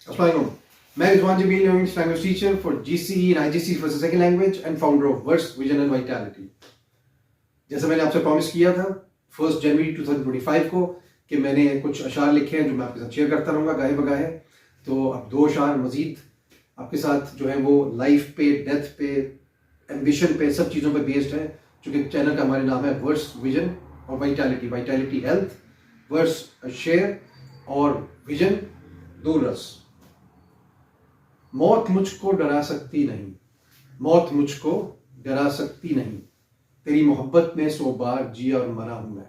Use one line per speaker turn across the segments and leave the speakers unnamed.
अस्सलाम वालेकुम। मैं Rizwan Jameel, English language teacher for GCE and IGC for second language and founder of Words Vision and Vitality. जैसे मैंने आपसे प्रॉमिस किया था 1 जनवरी 2025 को कि मैंने कुछ अशार लिखे हैं जो मैं आपके साथ शेयर करता रहूँगा गाहे बगाहे। तो अब 2 अशार मजीद आपके साथ जो है वो लाइफ पे, डेथ पे, एम्बिशन पे, सब चीज़ों पे बेस्ड है। चूँकि चैनल का हमारे नाम है वर्ड्स विजन और vitality. Vitality health, words share और विजन दूर रस। मौत मुझको डरा सकती नहीं, मौत मुझको डरा सकती नहीं, तेरी मोहब्बत में 100 बार जिया और मरा हूं मैं।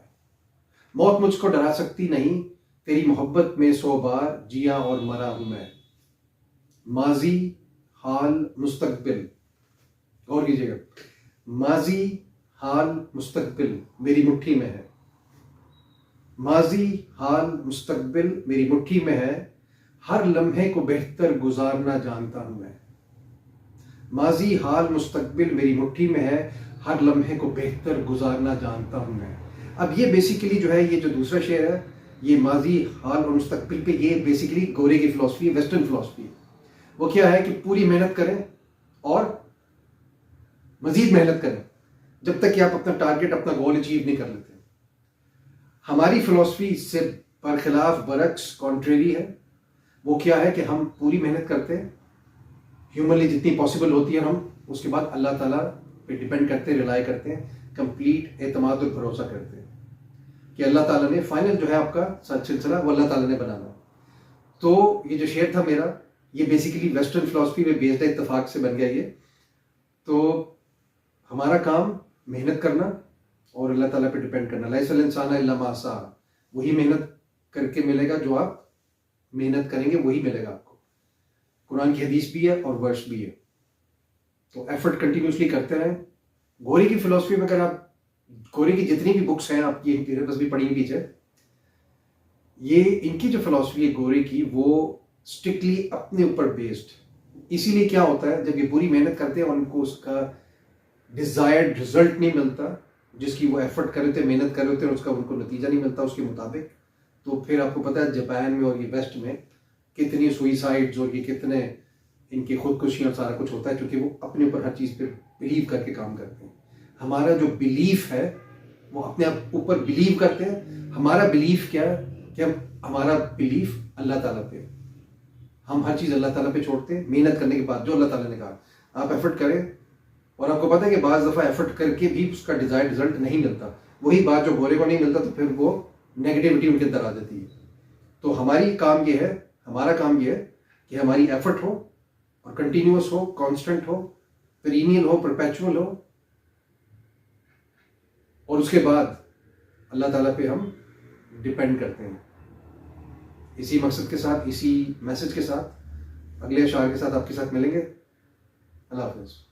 मौत मुझको डरा सकती नहीं, तेरी मोहब्बत में 100 बार जिया और मरा हूं मैं। माजी, हाल, मुस्तकबिल, गौर कीजिएगा, माजी, हाल, मुस्तकबिल मेरी मुट्ठी में है। माजी, हाल, मुस्तकबिल मेरी मुट्ठी में है, हर लम्हे को बेहतर गुजारना जानता हूं मैं। माजी, हाल, मुस्तकबिल मेरी मुट्ठी में है, हर लम्हे को बेहतर गुजारना जानता हूं मैं। अब ये बेसिकली जो है, ये जो दूसरा शेर है, ये माजी, हाल और मुस्तकबिल पे ये बेसिकली गोरे की फिलॉसफी है, वेस्टर्न फिलॉसफी है। वो क्या है कि पूरी मेहनत करें और मजीद मेहनत करें जब तक कि आप अपना टारगेट, अपना गोल अचीव नहीं कर लेते। हमारी फिलॉसफी इससे बरखिलाफ, बरक्स, कॉन्ट्रेरी है। वो क्या है कि हम पूरी मेहनत करते हैं, ह्यूमनली जितनी पॉसिबल होती है, हम उसके बाद अल्लाह ताला पे डिपेंड करते हैं, रिलाई करते हैं, कंप्लीट एतमाद और भरोसा करते हैं कि अल्लाह ताला ने फाइनल जो है आपका सिलसिला वो अल्लाह ताला ने बनाना। तो ये जो शेर था मेरा, ये बेसिकली वेस्टर्न फिलॉसफी में बेस्ड है, इत्तेफाक से बन गया ये। तो हमारा काम मेहनत करना और अल्लाह ताला पे डिपेंड करना। लैसल इंसान इल्ला मा सा, वही मेहनत करके मिलेगा जो आप मेहनत करेंगे, वही मिलेगा आपको। कुरान की हदीस भी है और वर्स भी है। तो एफर्ट कंटिन्यूसली करते रहें। गोरे की फिलॉसफी में अगर आप गोरे की जितनी भी बुक्स हैं आपकी बस भी पढ़ी लीजिए, ये इनकी जो फिलॉसफी है गोरे की, वो स्ट्रिक्टली अपने ऊपर बेस्ड। इसीलिए क्या होता है, जब ये पूरी मेहनत करते हैं और उनको उसका डिजायर्ड रिजल्ट नहीं मिलता, जिसकी वो एफर्ट कर रहे थे, मेहनत कर रहे थे, और उसका उनको नतीजा नहीं मिलता उसके मुताबिक, तो फिर आपको पता है जापान में और ये वेस्ट में कितनी सुइसाइड्स और ये कितने इनकी खुदकुशियाँ, सारा कुछ होता है, क्योंकि वो अपने ऊपर हर चीज़ पे बिलीव करके काम करते हैं। हमारा जो बिलीफ है वो अपने आप ऊपर बिलीव करते हैं। हमारा बिलीफ क्या है कि हमारा बिलीफ अल्लाह ताला पे, हम हर चीज़ अल्लाह ताला पे छोड़ते हैं। मेहनत करने के बाद जो अल्लाह ताला ने कहा आप एफर्ट करें, और आपको पता है कि बाज़ दफ़ा एफर्ट करके भी उसका डिजायर्ड रिजल्ट नहीं मिलता। वही बात जो गोरे को नहीं मिलता, तो फिर वो नेगेटिविटी उनके अंदर आ जाती है। तो हमारी काम ये है, हमारा काम ये है कि हमारी एफर्ट हो और कंटिन्यूअस हो, कांस्टेंट हो, पेरिनियल हो, परपेचुअल हो, और उसके बाद अल्लाह ताला पे हम डिपेंड करते हैं। इसी मकसद के साथ, इसी मैसेज के साथ, अगले अशार के साथ आपके साथ मिलेंगे। अल्लाह हाफ़िज़।